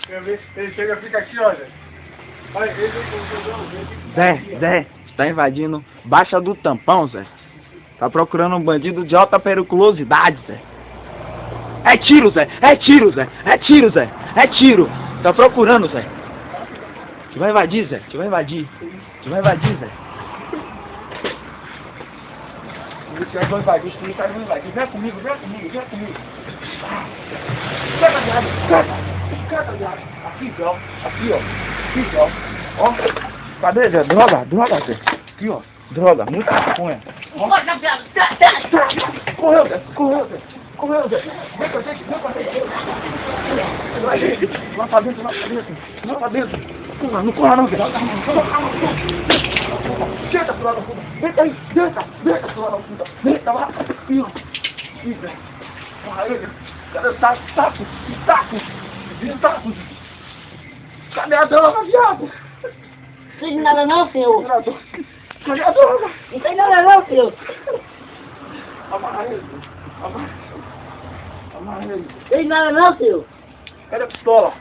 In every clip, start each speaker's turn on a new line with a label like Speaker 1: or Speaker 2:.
Speaker 1: Quer ver? Ele chega, fica aqui, olha.
Speaker 2: Zé, tá invadindo Baixa do Tampão, Zé. Tá procurando um bandido de alta periculosidade, Zé. É tiro, Zé! É tiro, Zé! É tiro, Zé! É tiro! Tá procurando, Zé. Te vai invadir, Zé. Te vai invadir. Te vai invadir, Zé. Os policiais vão invadir, os policiais vão invadir. Vem comigo, vem comigo, vem comigo. Cata, viado, cata, viado. Aqui, ó. Aqui, ó. Aqui, ó. Ó. Cadê, Zé? Droga, droga, Zé. Aqui, ó. Droga, muita maconha. Correu, Zé. Correu, Zé. Correu, Zé. Vem com a gente, vem com a gente. Vai pra dentro, vai pra dentro. Vai pra dentro. Não corra não, Zé. Deita, filha da puta. Deita aí. Deita, filha da puta. Deita lá. Aqui, ó. Aqui, Zé. Corra ele. Cadê o taco? Taco. Taco. Cadê a droga, viado?
Speaker 3: Não tem nada não, senhor.
Speaker 1: Cadê a droga?
Speaker 3: Não tem nada não, senhor.
Speaker 1: Amarra ele. Amarra ele.
Speaker 3: Não tem nada não, senhor.
Speaker 1: Cadê a pistola?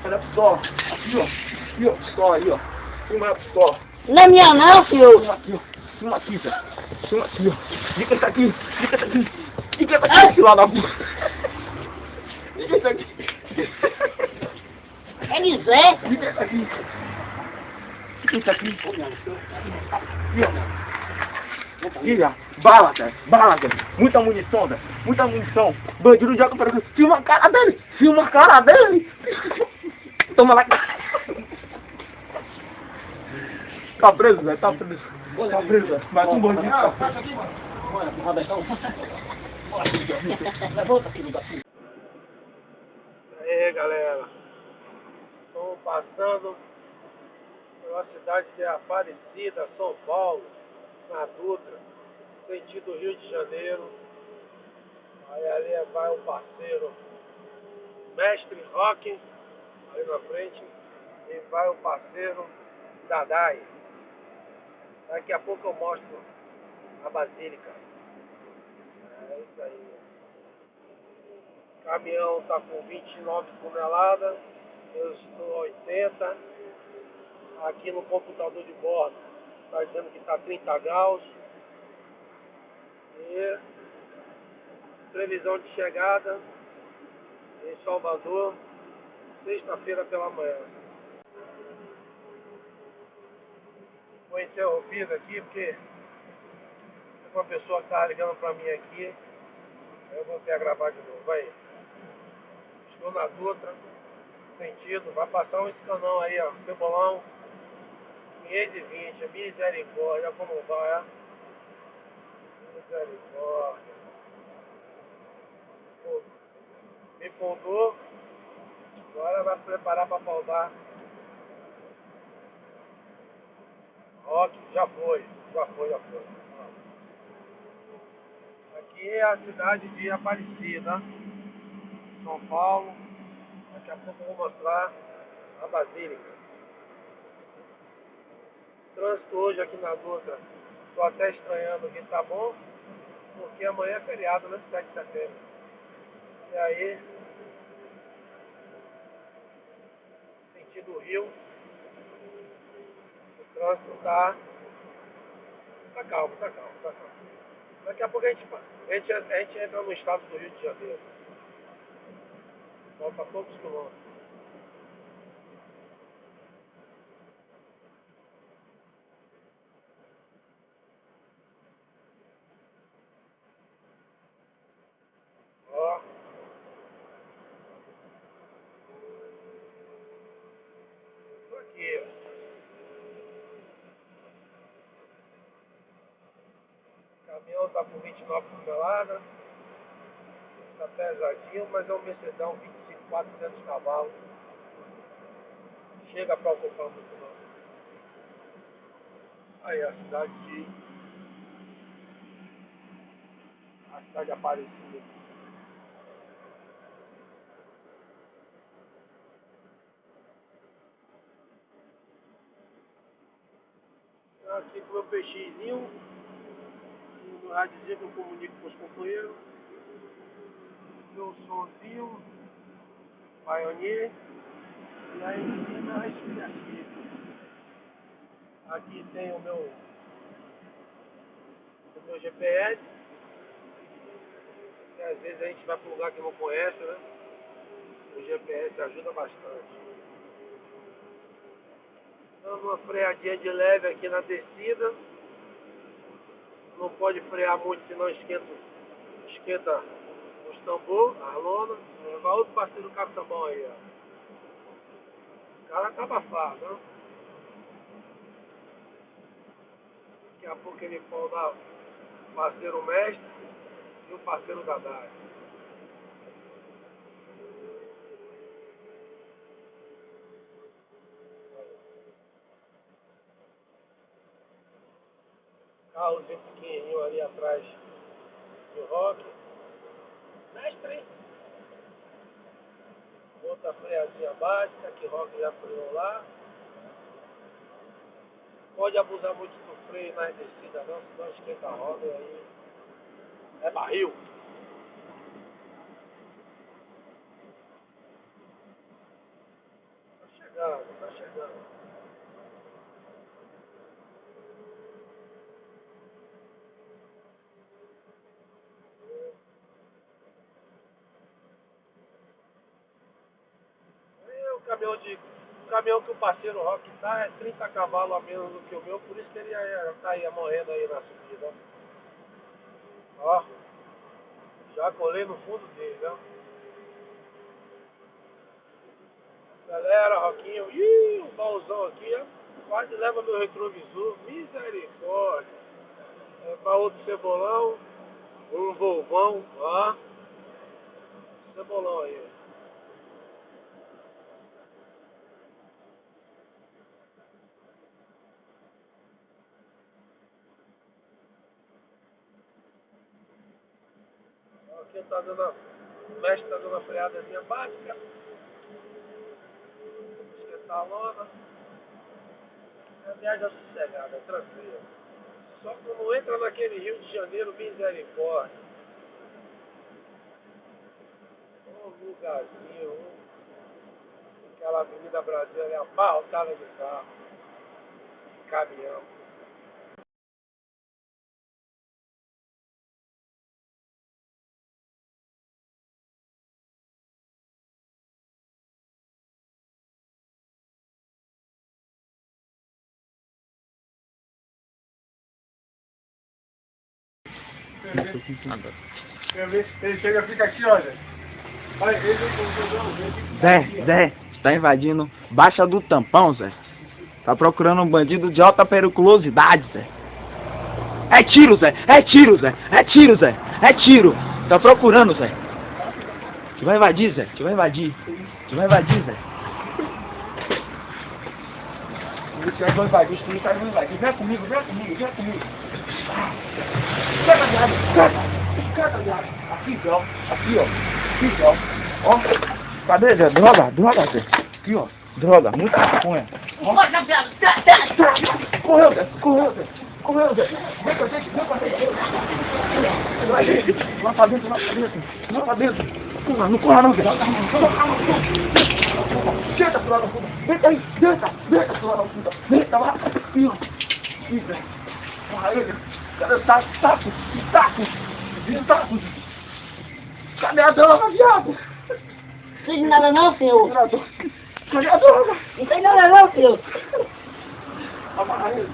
Speaker 1: Cadê a pistola? Aqui, ó. Aqui, ó. Pistola aí, ó. Filma a pistola.
Speaker 3: Não é minha não, senhor.
Speaker 1: Filma aqui, ó. Filma aqui, Zé. Filma aqui, ó. Fica isso aqui. Fica isso aqui. Fica isso aqui, filho da puta. Fica isso aqui.
Speaker 3: É de Zé.
Speaker 1: Fica isso aqui. Fica isso aqui. Aqui, ó. Aqui, ó. Bala, Zé. Bala, Zé. Muita munição, Zé. Muita munição. Bandido joga para ele. Filma a cara dele. Filma a cara dele. Toma lá. Tá preso, Zé. Tá preso. Tá preso, Zé. Mais um bandido. Tá preso. Aí, galera. Estamos passando pela cidade de Aparecida, São Paulo, na Dutra, sentido Rio de Janeiro. Aí ali vai o parceiro Mestre Rock, ali na frente, e vai o parceiro Dadai. Daqui a pouco eu mostro a Basílica. É isso aí. O caminhão está com 29 toneladas, eu estou 80. Aqui no computador de bordo está dizendo que está 30 graus. E previsão de chegada em Salvador, sexta-feira pela manhã. Vou interrompido aqui porque uma pessoa que estava ligando para mim aqui, eu vou ter a gravar de novo. Aí, estou na Dutra, sentido, vai passar um escanão aí, ó, Cebolão, 520, misericórdia, como vai, ó. Misericórdia. Pô, me pousou, agora vai se preparar para pousar. Rock, já foi. Aqui é a cidade de Aparecida, São Paulo. Daqui a pouco eu vou mostrar a Basílica. Trânsito hoje aqui na Dutra, estou até estranhando que tá bom, porque amanhã é feriado, né? 7 de setembro. E aí, sentido Rio, o trânsito tá calmo. Daqui a pouco a gente entra no estado do Rio de Janeiro. Falta poucos quilômetros. Ó. Isso aqui, ó. O caminhão tá com 29 toneladas. Tá pesadinho, mas é um Mercedão 25.400 cavalos. Chega para ocupar muito não. Aí a cidade de Aparecida. Aqui com o meu peixinho, no rádiozinho que eu comunico com os companheiros. Meu somzinho. Pioneer. E aí em cima é esse aqui. Aqui tem o meu GPS. E às vezes a gente vai para um lugar que não conhece, né? O GPS ajuda bastante. Dando uma freadinha de leve aqui na descida. Não pode frear muito, senão esquenta os tambor, a lona. Vai outro parceiro capitão aí, ó. O cara tá abafado, né? Daqui a pouco ele pode dar o parceiro mestre e o parceiro da DAI. Carrozinho pequenininho ali atrás do rock. Mestre! Outra freadinha básica, que rock já freou lá. Pode abusar muito do freio nas descidas não, senão esquenta a roda e aí é barril. Tá chegando, tá chegando. E o caminhão que o parceiro Rock tá é 30 cavalos a menos do que o meu, por isso que ele tá aí morrendo aí na subida. Ó, já colei no fundo dele, ó. Galera, Roquinho, um baúzão aqui, ó. Quase leva meu retrovisor, misericórdia. É pra outro cebolão, um volvão, ó. Cebolão aí. Aqui tá dando o mestre tá dando uma freadazinha básica. Esquentar a lona. É viagem sossegada, tranquila. Só quando entra naquele Rio de Janeiro, misericórdia. Um lugarzinho, aquela Avenida Brasil ali abarrotada de carro, caminhão. Quer ver? Ele chega, fica aqui, olha.
Speaker 2: Zé, tá invadindo Baixa do Tampão, Zé. Tá procurando um bandido de alta periculosidade, Zé. É tiro, Zé! É tiro, Zé! É tiro, Zé! É tiro! Tá procurando, Zé. Te vai invadir, Zé. Te vai invadir. Te vai invadir, Zé. Os policiais vão invadir, os policiais vão invadir. Vem comigo, vem comigo, vem comigo. Cata, viado, cata, viado. Aqui, ó. Aqui, ó. Aqui, ó. Ó. Cadê, Zé? Droga, Zé. Aqui, ó. Droga, muita maconha. Correu, Zé. Correu, Zé. Correu, Zé. Vem com a gente, vem com a gente. Vai pra dentro, vai pra dentro. Vai pra dentro. Não corra não, Zé. Deita, filha da puta. Deita aí, deita, filha da puta. Deita lá. Aqui, ó. Aqui, Zé. Corra ele. Cadê o taco? Cadê a droga, viado?
Speaker 3: Não tem nada não, filho.
Speaker 2: Cadê a droga?
Speaker 3: Não tem nada não, filho.
Speaker 2: Amarra ele.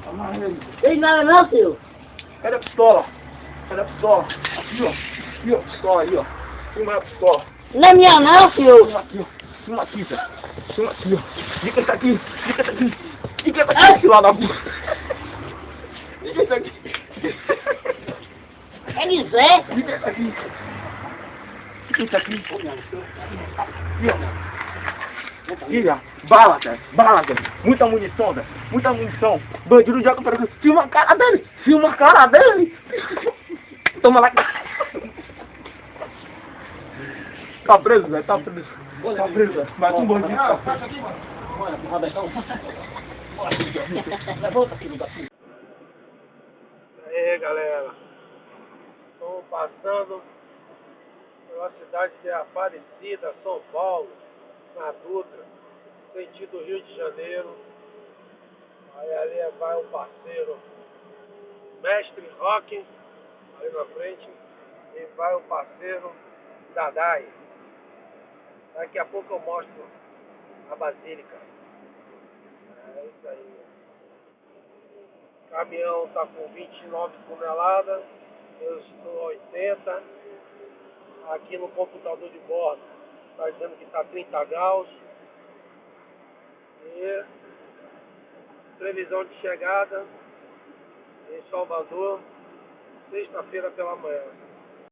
Speaker 2: Amarra ele.
Speaker 3: Não tem nada não, filho.
Speaker 2: Cadê a pistola? Aqui, ó. Aqui, ó. Pistola aí, ó. Filma a pistola.
Speaker 3: Não é minha não, filho.
Speaker 2: Filma aqui, ó. Filma aqui, Zé. Filma aqui, ó. Fica essa aqui. Fica essa aqui, filha da puta. Fica essa aqui.
Speaker 3: É de Zé.
Speaker 2: Fica essa aqui. Aqui, ó. Aqui, ó. Bala, Zé. Muita munição, Zé. Muita munição. Bandido joga para ele. Filma a cara dele. Toma lá. Tá preso, Zé. Tá preso, Zé. Mais um bandido.
Speaker 1: Passa aqui, mano.
Speaker 3: Volta, filho da puta.
Speaker 1: Aí, galera. Estamos passando pela cidade de Aparecida, São Paulo, na Dutra, sentido Rio de Janeiro. Aí ali vai o parceiro Mestre Rock, ali na frente, e vai o parceiro Dadai. Daqui a pouco eu mostro a Basílica. É isso aí. O caminhão está com 29 toneladas, eu estou 80. Aqui no computador de bordo está dizendo que está 30 graus. E previsão de chegada em Salvador, sexta-feira pela manhã.